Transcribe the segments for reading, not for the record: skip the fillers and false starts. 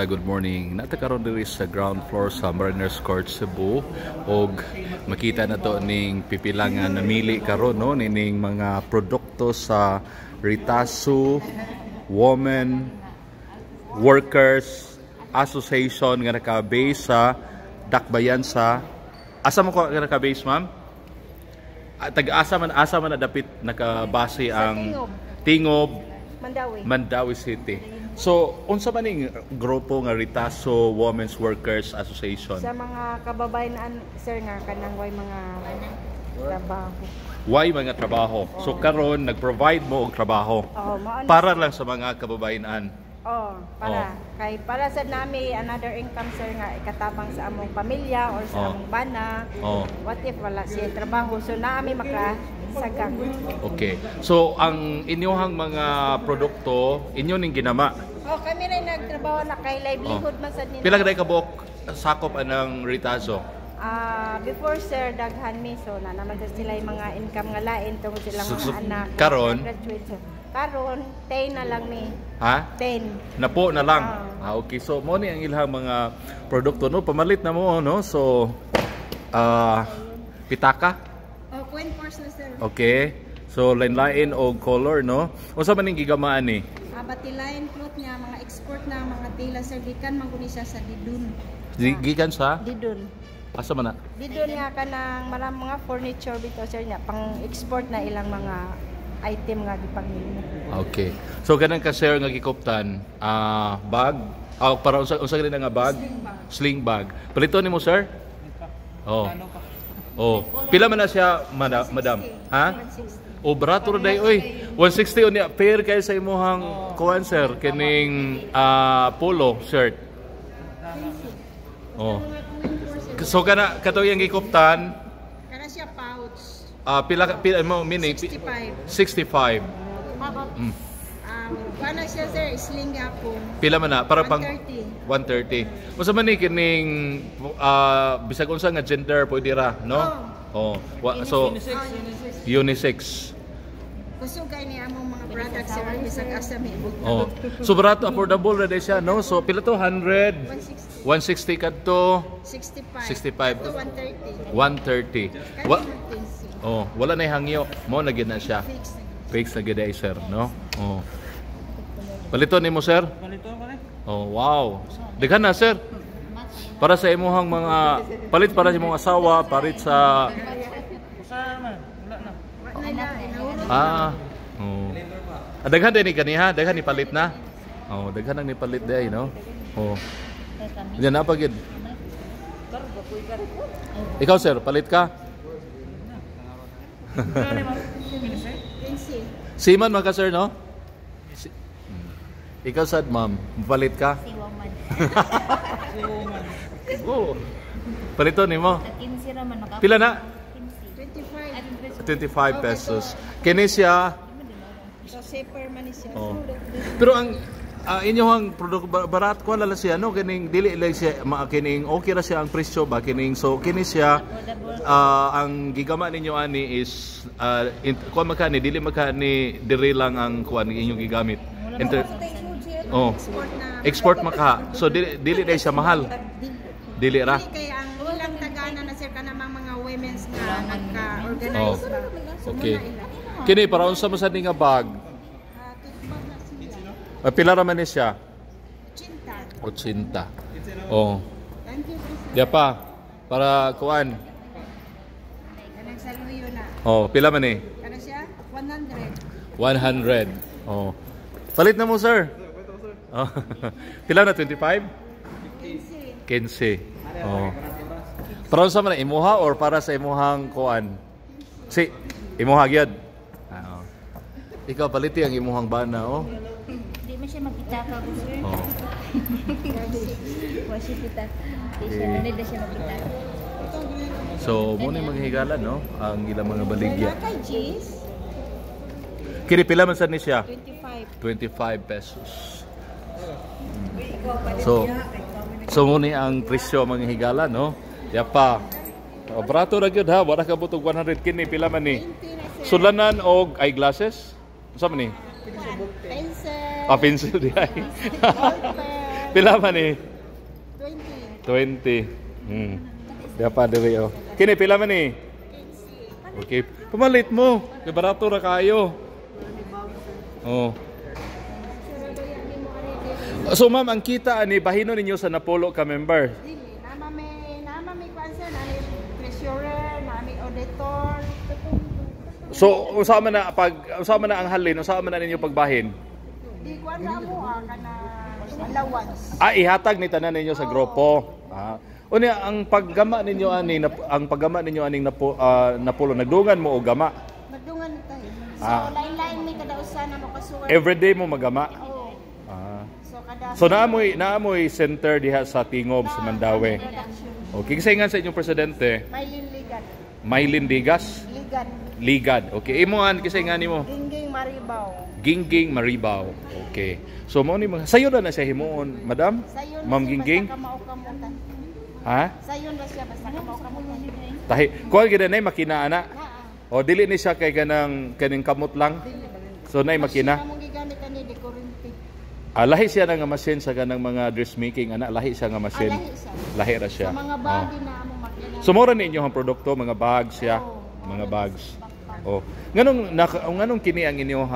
Good morning. Nata karon diri sa ground floor sa Mariners Court Cebu og makita na to ning pipilangan namili karon no nining mga produkto sa Ritasu Women Workers Association nga naka-base sa Dakbayan sa asa mo ko naka-base ma'am? Asa man na dapit nakabase ang Tingob Mandawi City. So, unsa man ning grupo nga Ritasu Women's Workers Association? Sa mga kababayan sir nga kanang way mga trabaho. Way mga trabaho. So karon nag-provide mo og trabaho. Para lang sa mga kababayan. Kay para sa nami another income sir nga ikatabang sa among pamilya or sa among bana. What if wala siya trabaho so naami makasagang. Okay. So ang inyong mga produkto inyo ning ginama. Kami rin nagtrabaho na kay livelihood man sad nila. Pila ka kabuok sakop anang Ritasu? Before sir daghan mi so na naman sila yung mga income nga lain tungod silang mga anak. Karon Karon 10 na lang mi. Ha? 10. Napo na lang. Okay. So mo ni ang ilang mga produkto no pamalit na mo no. So pitaka. Coin purse na sir. Okay. So lain-lain og color no. Unsa man ning gigamaan ni? Batilayan cloth niya mga export na mga tela sir gikan man kuno siya sa Didun. Gikan sa Didun. Asa man na? Didun niya kanang marang mga furniture bito sir niya pang export na ilang mga item nga gipangilmo. Okay. So kanang ka sir nga gikuptan bag para unsa gani nga bag? Sling bag. Paliton nimo sir? Pila man na siya madam? Ha? Barato ra day oy. 160 unya pair kay sa imong kuan sir kining polo shirt. So kana kato yang gikuptan kana siya pouch. Pila mo meaning 65. Kana siya sir sling gapon. Pila man na para pang 130. 130. Unsa man ni kining bisag unsa nga gender pwede ra no? So unisex. Gusto kay ni among mga products sir bisag asa mi ibog. So barato affordable ra day siya no. So pila to 100 160 kadto 65 130. Wala na hangyo mo na gid na siya. Fix na gid ay sir no. Palito nimo sir? Palito ko ni. Wow. Daghan na sir. Para sa imong mga palit para sa imong asawa, palit sa daghan din ni kaniha, daghan ni palit na. Daghan nang ni palit day no. Diyan na pagid. Ikaw sir, palit ka? Siman maka sir no? Ikaw sad ma'am, palit ka? Si woman. Palito nimo? 15 ra man naka. Pila na? 25 pesos. Kini siya so safer man siya. Pero ang inyong produkto barat ko lala siya no kining dili lang siya kining okay ra siya ang presyo ba kining so kini siya ang gigama ninyo ani is kuan makani dili makani diri lang ang kuan inyong gigamit. Export maka. So dili day siya mahal. Dili ra. Kay ang ilang tagana na sir kanang mga women's nga nagka-organize ba. Okay. Kini para unsa man sad ni nga bag? Pila ra man ni siya? 80. Thank you. Diya pa para kuan. Kanang saluyo na. Pila man ni? Kana siya 100. 100. Palit na mo sir. Pila na 25? 15. Para sa man imuha or para sa imuhang kuan? Imuha gyud. Ikaw paliti ang imuhang bana Di man siya magpitaka ko sir. Wasi pitaka. Di siya magpitaka. So mo ni maghigalan no ang ilang mga baligya. Kay cheese. Kini pila man sad ni siya? 25 pesos. So muni ang presyo mga higala no. Yapa. Barato ra gyud ha, wala ka butog 100 kini pila man ni. Sulanan og eyeglasses. Unsa man ni? Pencil. Pencil di ay. Pila man ni? 20. 20. Diya pa diri oh. Kini pila man ni? Okay. Pumalit mo. Kay barato ra kayo. Oh. So ma'am, ang kita ani bahino ninyo sa Napolo ka member? Dili, nama may kwansa, nami treasurer, nami auditor. So usama na ang halin, usama na ninyo pagbahin? Di ko na mo kana allowance. Ihatag ni tanan ninyo sa grupo. Unya ang paggama ninyo aning Napolo nagdungan mo o gama? Nagdungan tayo. So lain-lain mi kada usa na makasuwar. Everyday mo magama? So naamoy center diha sa Tingob sa Mandawi. Okay, kasi nga sa inyong presidente, Maylin Digas. Ligad. Okay, imuan kasi nga nimo. Gingging Maribaw. Okay. So mo ni sayo na siya himuon, madam? Ma'am Gingging? Ha? Sayon ra siya basta kamao-kamutan. Tahi, kuan gid na makina ana. O dili ni siya kay kaning kamot lang. So nay makina. Among gigamit ani de kurente. Lahi siya nga machine sa kanang mga dressmaking ana, lahi siya nga machine. Lahi ra siya. Sa mga body na among makina. So mura ninyo ang produkto, mga bags siya, mga bags. Oh. Nganong kini ang inyong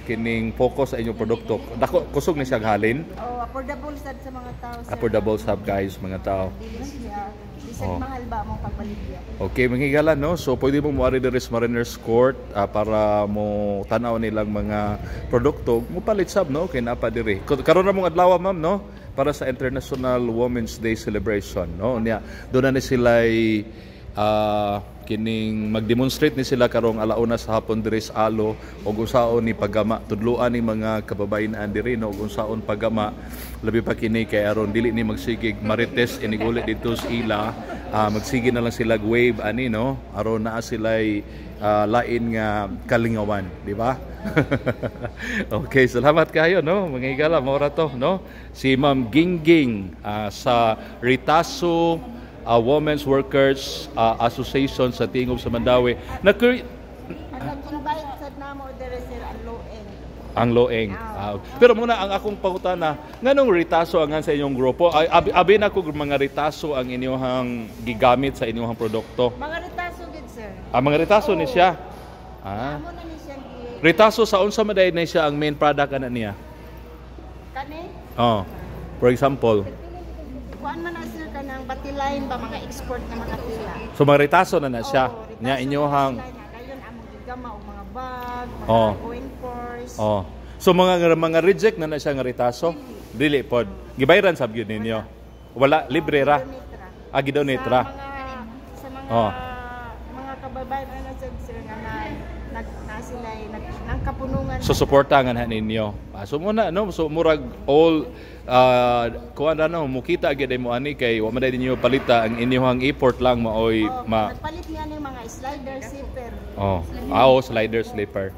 kining focus sa inyong produkto? Dako kusog ni siya halin. Affordable sad sa mga tao. Affordable sab guys, mga tao. Bisag mahal ba mong pagbaligya? Okay, manghigala no. So pwede mo moari diri sa Mariners Court para mo tan-aw nilang mga produkto, mo palit sab no kay napa diri. Karon na mong adlaw ma'am no para sa International Women's Day celebration no. Unya do na ni sila kining mag-demonstrate ni sila karong alauna sa hapon diri sa Alo og unsaon ni paggama tudloan ni mga kababayen-an diri no og unsaon paggama labi pa kini kay aron dili ni magsigig marites inigulit dito sa ila magsige na lang sila wave ani no aron naa sila lain nga kalingawan di ba? Okay, salamat kayo no mga higala mo ra to no si Ma'am Gingging sa Ritaso Women's Workers Association sa Tingob sa Mandawi. Nag-invite sad namo diri sir ang Loeng. Pero muna ang akong pangutana, nganong ritaso ang sa inyong grupo? Abi na ko mga ritaso ang inyong gigamit sa inyong produkto. Mga ritaso gid sir. Mga ritaso ni siya. Amo na ni siya. Ritaso sa unsa maday na siya ang main product ana niya? Kani? For example, kuan man na sir kanang batilain ba mga export na mga tila. So mga ritaso na siya. Nya inyohang kayon among gigama og mga bag, mga coin purse. So mga reject na siya nga ritaso? Dili pod. Gibayran sab gyud ninyo. Wala libre ra. Gidonate ra. Sa mga kababayan na sir nga na sila nang kapunungan. So suportahan ninyo. So muna no, so murag all kuan ano mukita gyud mo ani kay wa man ninyo palita ang inyong import lang maoy nagpalit niya ning mga slider zipper. Slider slipper.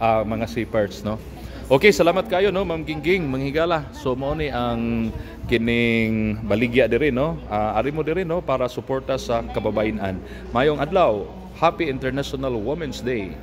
Mga zippers no. Okay, salamat kayo no Ma'am Gingging manghigala. So mao ni ang kining baligya diri no. Ari mo diri no para suporta sa kababayen-an. Mayong adlaw, Happy International Women's Day.